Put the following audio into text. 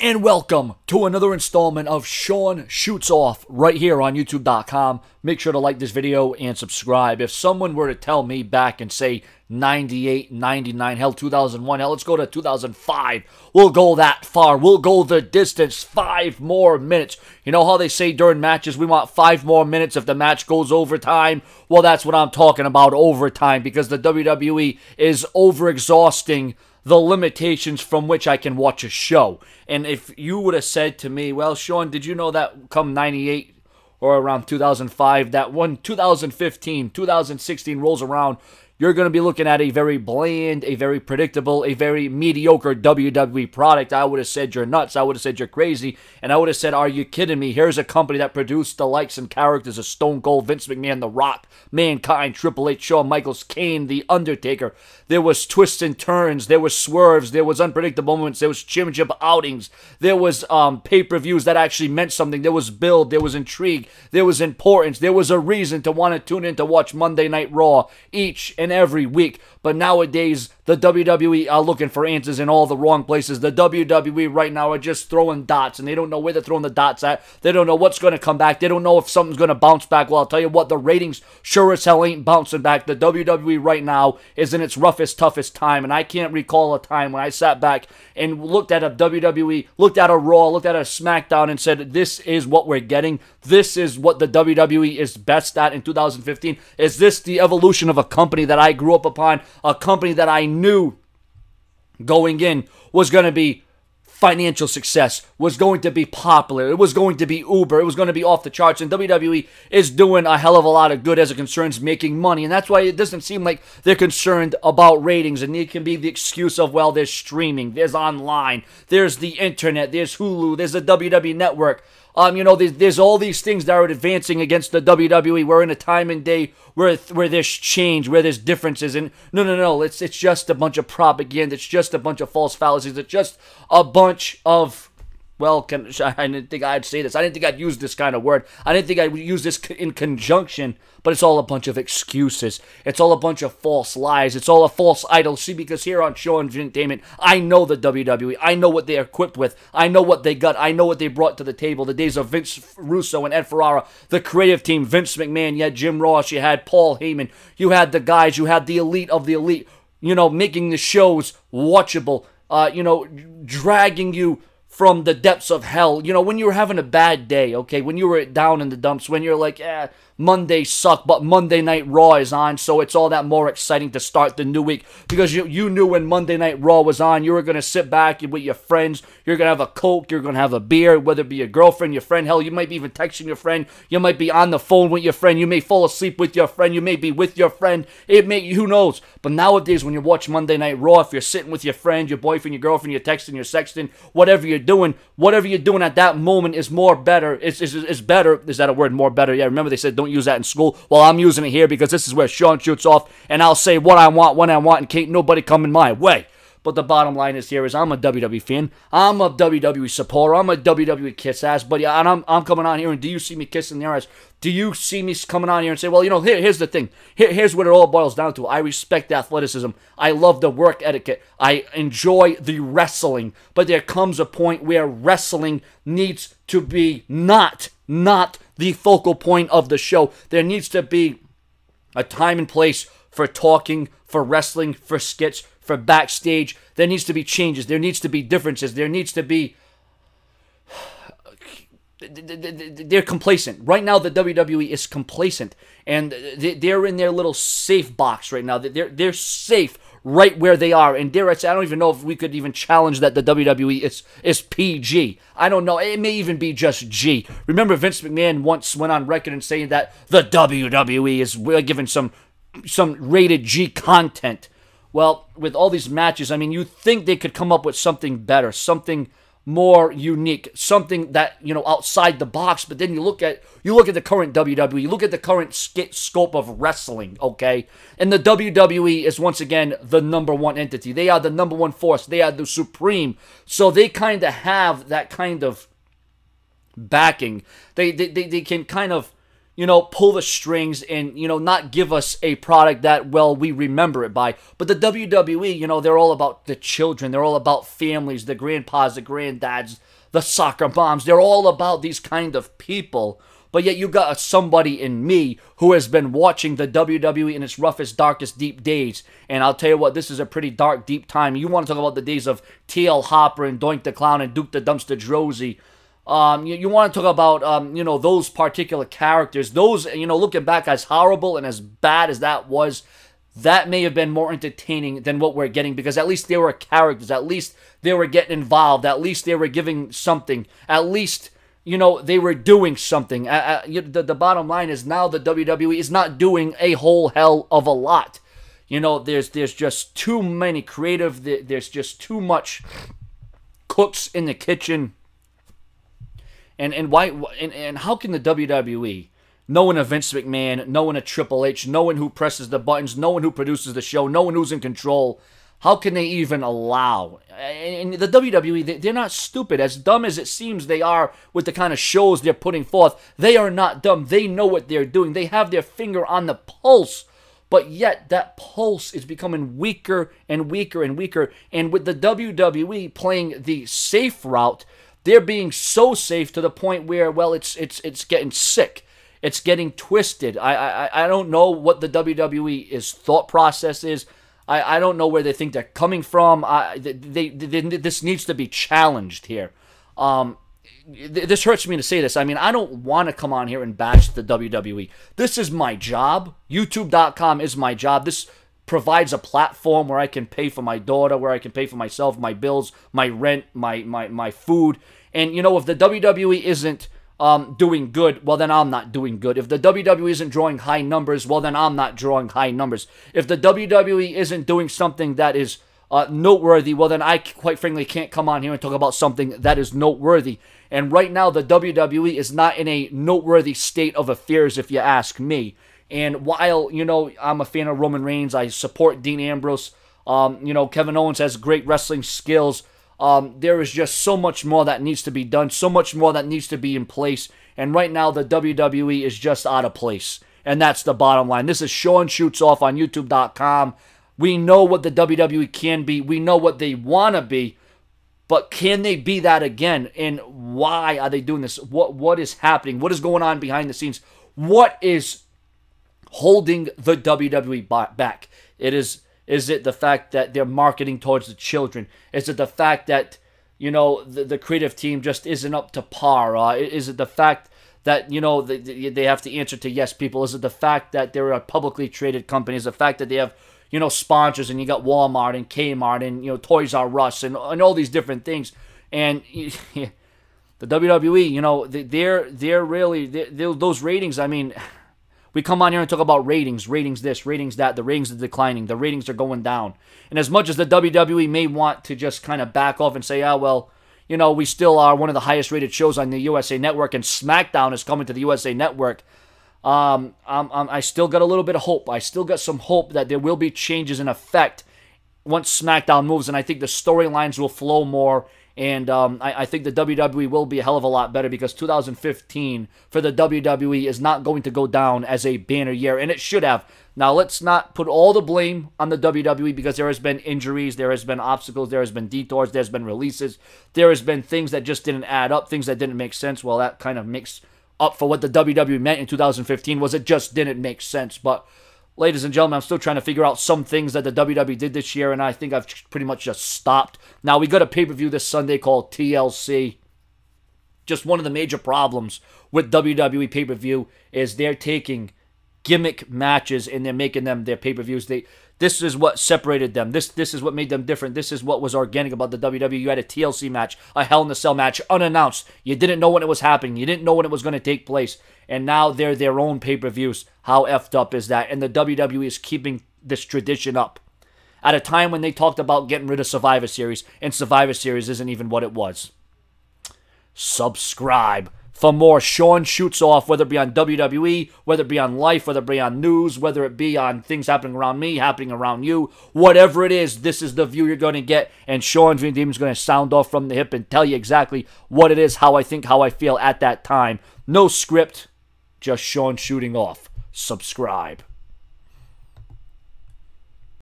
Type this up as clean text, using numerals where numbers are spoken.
And welcome to another installment of Sean Shoots Off right here on YouTube.com. Make sure to like this video and subscribe. If someone were to tell me back and say 98, 99, hell 2001, hell let's go to 2005. We'll go that far. We'll go the distance. 5 more minutes. You know how they say during matches we want 5 more minutes if the match goes overtime? Well, that's what I'm talking about, overtime, because the WWE is overexhausting the limitations from which I can watch a show. And if you would have said to me, well, Sean, did you know that come 98 or around 2005, that when 2015, 2016 rolls around, you're going to be looking at a very bland, a very predictable, a very mediocre WWE product, I would have said you're nuts. I would have said you're crazy. And I would have said, are you kidding me? Here's a company that produced the likes and characters of Stone Cold, Vince McMahon, The Rock, Mankind, Triple H, Shawn Michaels, Kane, The Undertaker. There was twists and turns. There was swerves. There was unpredictable moments. There was championship outings. There was pay-per-views that actually meant something. There was build. There was intrigue. There was importance. There was a reason to want to tune in to watch Monday Night Raw each and every week. But nowadays, the WWE are looking for answers in all the wrong places. The WWE right now are just throwing dots, and they don't know where they're throwing the dots at. They don't know what's going to come back. They don't know if something's going to bounce back. Well, I'll tell you what, the ratings sure as hell ain't bouncing back. The WWE right now is in its roughest, toughest time, and I can't recall a time when I sat back and looked at a WWE, looked at a Raw, looked at a SmackDown, and said, this is what we're getting. This is what the WWE is best at in 2015. Is this the evolution of a company that I grew up upon? A company that I knew going in was going to be financial success, was going to be popular, it was going to be Uber, it was going to be off the charts, and WWE is doing a hell of a lot of good as it concerns making money, and that's why it doesn't seem like they're concerned about ratings, and it can be the excuse of, well, there's streaming, there's online, there's the internet, there's Hulu, there's the WWE Network. There's all these things that are advancing against the WWE. We're in a time and day where there's change, where there's differences. And no. It's just a bunch of propaganda. It's just a bunch of false fallacies. It's just a bunch of, well, I didn't think I'd say this. I didn't think I'd use this kind of word. I didn't think I'd use this in conjunction, but it's all a bunch of excuses. It's all a bunch of false lies. It's all a false idol. See, because here on Show Entertainment, I know the WWE. I know what they're equipped with. I know what they got. I know what they brought to the table. The days of Vince Russo and Ed Ferrara, the creative team, Vince McMahon, you had Jim Ross, you had Paul Heyman, you had the guys, you had the elite of the elite, making the shows watchable, dragging you from the depths of hell. When you were having a bad day, okay, when you were down in the dumps, when you're like, Monday sucked, but Monday Night Raw is on, so it's all that more exciting to start the new week, because you knew when Monday Night Raw was on, you were going to sit back with your friends, you're going to have a Coke, you're going to have a beer, whether it be your girlfriend, your friend, hell, you might be even texting your friend, you might be on the phone with your friend, you may fall asleep with your friend, you may be with your friend, who knows, but nowadays when you watch Monday Night Raw, if you're sitting with your friend, your boyfriend, your girlfriend, you're texting, you're sexting, whatever you're doing at that moment is more better, is better, is that a word, more better? Yeah, remember they said don't use that in school. Well, I'm using it here because this is where Sean shoots off, and I'll say what I want, when I want, and can't nobody come in my way. But the bottom line is here is I'm a WWE fan. I'm a WWE supporter. I'm a WWE kiss ass. But yeah, and I'm coming on here, and do you see me kissing their ass? Do you see me coming on here and say, well, here's the thing. Here's what it all boils down to. I respect athleticism. I love the work etiquette. I enjoy the wrestling. But there comes a point where wrestling needs to be not the focal point of the show. There needs to be a time and place for talking, for wrestling, for skits, for backstage. There needs to be changes. There needs to be differences. There needs to be... They're complacent. Right now, the WWE is complacent. And they're in their little safe box right now. They're safe right where they are. And dare I say, I don't even know if we could even challenge that the WWE is PG. I don't know. It may even be just G. Remember, Vince McMahon once went on record and saying that the WWE is giving some rated G content. Well, with all these matches, I mean, you think they could come up with something better, something more unique, something that, outside the box, but then you look at the current WWE, you look at the current scope of wrestling, okay? And the WWE is once again the number one entity. They are the number one force. They are the supreme. So they kind of have that kind of backing. They can kind of pull the strings and, not give us a product that, well, we remember it by. But the WWE, they're all about the children. They're all about families, the grandpas, the granddads, the soccer moms. They're all about these kind of people. But yet you got somebody in me who has been watching the WWE in its roughest, darkest, deep days. And I'll tell you what, this is a pretty dark, deep time. You want to talk about the days of T.L. Hopper and Doink the Clown and Duke the Dumpster Droese. You want to talk about, those particular characters. Those, looking back, as horrible and as bad as that was, that may have been more entertaining than what we're getting, because at least they were characters. At least they were getting involved. At least they were giving something. At least, they were doing something. The bottom line is now the WWE is not doing a whole hell of a lot. There's just too many creative. There's just too much cooks in the kitchen. And why? And how can the WWE, knowing a Vince McMahon, knowing a Triple H, knowing who presses the buttons, knowing who produces the show, knowing who's in control, how can they even allow? And the WWE, they're not stupid. As dumb as it seems they are with the kind of shows they're putting forth, they are not dumb. They know what they're doing. They have their finger on the pulse. But yet, that pulse is becoming weaker and weaker and weaker. And with the WWE playing the safe route, they're being so safe to the point where, well, it's getting sick. It's getting twisted. I don't know what the WWE's thought process is. I don't know where they think they're coming from. This needs to be challenged here. This hurts me to say this. I mean, I don't want to come on here and bash the WWE. This is my job. YouTube.com is my job. This provides a platform where I can pay for my daughter, where I can pay for myself, my bills, my rent, my food. And, if the WWE isn't doing good, well, then I'm not doing good. If the WWE isn't drawing high numbers, well, then I'm not drawing high numbers. If the WWE isn't doing something that is noteworthy, well, then I, quite frankly, can't come on here and talk about something that is noteworthy. And right now, the WWE is not in a noteworthy state of affairs, if you ask me. And while, I'm a fan of Roman Reigns, I support Dean Ambrose, Kevin Owens has great wrestling skills. There is just so much more that needs to be done, so much more that needs to be in place. And right now, the WWE is just out of place. And that's the bottom line. This is Sean Shoots Off on YouTube.com. We know what the WWE can be. We know what they want to be. But can they be that again? And why are they doing this? What is happening? What is going on behind the scenes? What is holding the WWE back? Is it the fact that they're marketing towards the children? Is it the fact that, the creative team just isn't up to par? Is it the fact that, they have to answer to yes people? Is it the fact that they're a publicly traded company? Is it the fact that they have, sponsors, and you got Walmart and Kmart and, Toys R Us and all these different things? And the WWE, they're really, those ratings, I mean, we come on here and talk about ratings this, ratings that. The ratings are declining. The ratings are going down. And as much as the WWE may want to just kind of back off and say, we still are one of the highest rated shows on the USA Network, and SmackDown is coming to the USA Network, I still got a little bit of hope. I still got some hope that there will be changes in effect once SmackDown moves, and I think the storylines will flow more. And I think the WWE will be a hell of a lot better, because 2015 for the WWE is not going to go down as a banner year, and it should have. Now, let's not put all the blame on the WWE, because there has been injuries, there has been obstacles, there has been detours, there's been releases, there has been things that just didn't add up, things that didn't make sense. Well, that kind of makes up for what the WWE meant in 2015, was it just didn't make sense. But ladies and gentlemen, I'm still trying to figure out some things that the WWE did this year, and I think I've pretty much just stopped. Now, we got a pay-per-view this Sunday called TLC. Just one of the major problems with WWE pay-per-view is they're taking gimmick matches and they're making them their pay-per-views. This is what separated them. This is what made them different. This is what was organic about the WWE. You had a TLC match, a Hell in a Cell match, unannounced. You didn't know when it was happening. You didn't know when it was going to take place. And now they're their own pay-per-views. How effed up is that? And the WWE is keeping this tradition up at a time when they talked about getting rid of Survivor Series, and Survivor Series isn't even what it was. Subscribe for more Sean Shoots Off, whether it be on WWE, whether it be on life, whether it be on news, whether it be on things happening around me, happening around you. Whatever it is, this is the view you're going to get, and Sean Van Diemen's going to sound off from the hip and tell you exactly what it is, how I think, how I feel at that time. No script. just Sean shooting off. Subscribe.